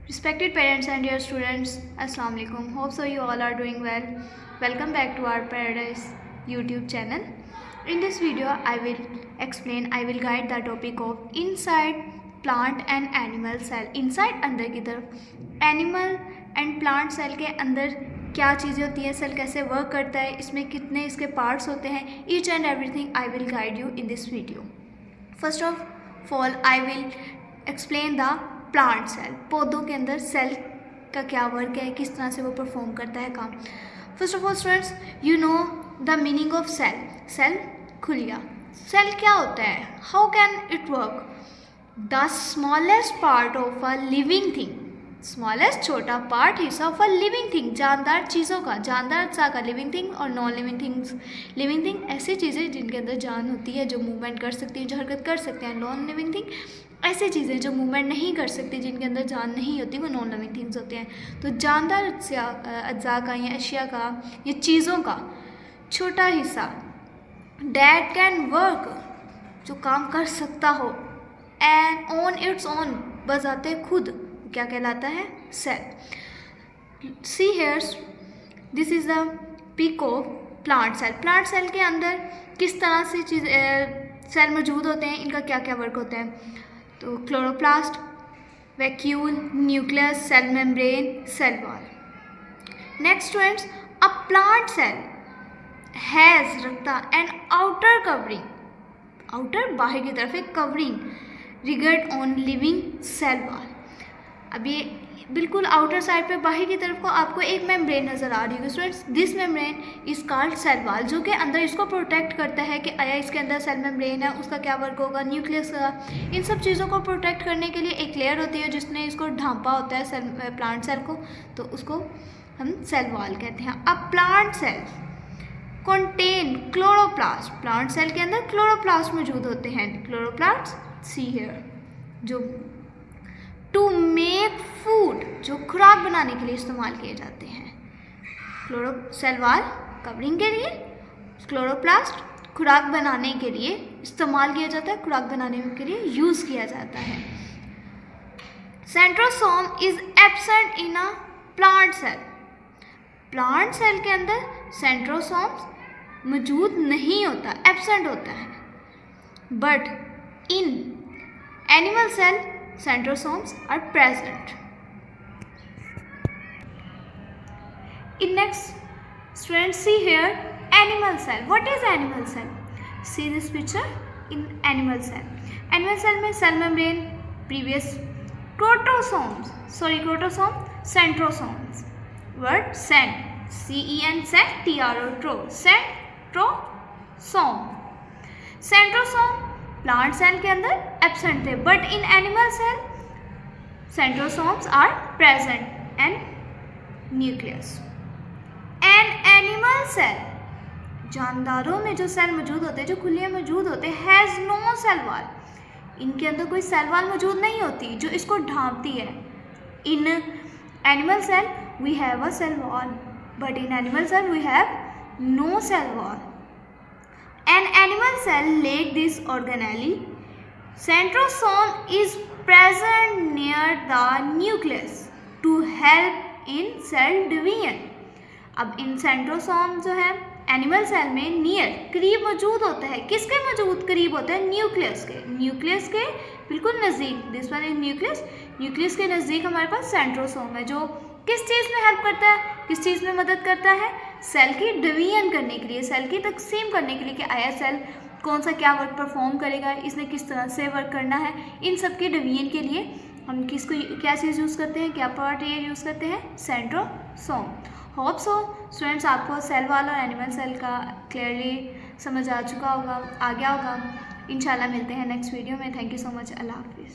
Respected parents and dear students, Assalamu alaikum. Hope so you all are doing well. Welcome back to our Paradise YouTube channel. In this video, I will guide the topic of inside plant and animal cell. Inside अंदर की तरफ animal and plant cell के अंदर क्या चीज़ें होती हैं, cell कैसे वर्क करता है, इसमें कितने इसके पार्ट्स होते हैं, each and everything I will guide you in this video. First of all, I will explain the plant cell. पौधों के अंदर सेल का क्या वर्क है, किस तरह से वो परफॉर्म करता है काम. First of all students, you know the meaning of cell. Cell खुलिया. सेल क्या होता है, how can it work. The smallest part of a living thing. Smallest छोटा पार्ट हिस्सा ऑफ अ लिविंग थिंग, जानदार चीज़ों का, जानदार सा का. लिविंग थिंग और non living things. Living thing ऐसी चीज़ें जिनके अंदर जान होती है, जो मूवमेंट कर सकती हैं, जो हरकत कर सकते हैं. नॉन लिविंग थिंग ऐसी चीज़ें जो मूवमेंट नहीं कर सकती, जिनके अंदर जान नहीं होती, वो नॉन लिविंग थिंग्स होते हैं. तो जानदार अज्जा का या अशिया का या चीज़ों का छोटा हिस्सा डैट कैन वर्क, जो काम कर सकता हो, एंड ऑन इट्स ओन, बजाते खुद, क्या कहलाता है, cell. See here's, this is the pic of plant cell. Plant cell के अंदर किस तरह से सेल मौजूद होते हैं, इनका क्या क्या वर्क होता है. तो chloroplast, vacuole, nucleus, cell membrane, cell wall. Next students, a plant cell has रखता एन आउटर कवरिंग, आउटर बाहर की तरफ एक covering regard on living cell wall. अब ये बिल्कुल आउटर साइड पे बाहर की तरफ को आपको एक मेम्ब्रेन नज़र आ रही है students. This membrane is called cell wall, जो कि अंदर इसको प्रोटेक्ट करता है कि आया इसके अंदर सेल मेम्ब्रेन है, उसका क्या वर्क होगा, न्यूक्लियस का. इन सब चीज़ों को प्रोटेक्ट करने के लिए एक लेयर होती है जिसने इसको ढांपा होता है सेल, प्लांट सेल को, तो उसको हम सेल वॉल कहते हैं. अब plant cell contain chloroplast. Plant cell के अंदर क्लोरोप्लास्ट मौजूद होते हैं. क्लोरोप्लास्ट सी हियर, जो टू मेक फूड, जो खुराक बनाने के लिए इस्तेमाल किए जाते हैं. सेल वॉल कवरिंग के लिए, क्लोरोप्लास्ट खुराक बनाने के लिए इस्तेमाल किया जाता है, खुराक बनाने के लिए यूज़ किया जाता है. Centrosome is absent in a plant cell. Plant cell के अंदर सेंट्रोसोम मौजूद नहीं होता, एब्सेंट होता है. But in animal cell centrosomes are present. In next, students, see here animal cell. What is animal cell? See this picture in animal cell. Animal cell में cell membrane, previous protosomes, centrosomes. Word cent, C-E-N, cent, T-R-O, centrosome. Centrosome plant cell के अंदर absent थे, but in animal cell centrosomes are present and nucleus. An animal cell, जानदारों में जो cell मौजूद होते हैं, जो खुले मौजूद होते हैं, हैज़ नो सेल वॉल. इनके अंदर कोई सेल वॉल मौजूद नहीं होती जो इसको ढांपती है. In animal cell we have a cell wall, but in animal cell we have no cell wall. An animal cell lack this organelle. Centrosome is present near the nucleus to help in cell division. अब इन centrosome जो है animal cell में near, करीब मौजूद होता है. किसके मौजूद करीब होता है, न्यूक्लियस के. न्यूक्लियस के बिल्कुल नज़दीक, this one is nucleus. Nucleus के नज़दीक हमारे पास सेंट्रोसोम है, जो किस चीज़ में हेल्प करता है, किस चीज़ में मदद करता है, सेल की डिवीजन करने के लिए, सेल की तकसीम करने के लिए कि आया सेल कौन सा क्या वर्क परफॉर्म करेगा, इसने किस तरह से वर्क करना है. इन सब के डिवीजन के लिए हम किसको, क्या चीज़ यूज़ करते हैं, क्या पार्ट ये यूज़ करते हैं, सेंट्रोसोम. होप सो स्टूडेंट्स आपको सेल वाला और एनिमल सेल का क्लियरली समझ आ चुका होगा, आ गया होगा. इंशाल्लाह मिलते हैं नेक्स्ट वीडियो में. Thank you so much. अल्लाह हाफिज़.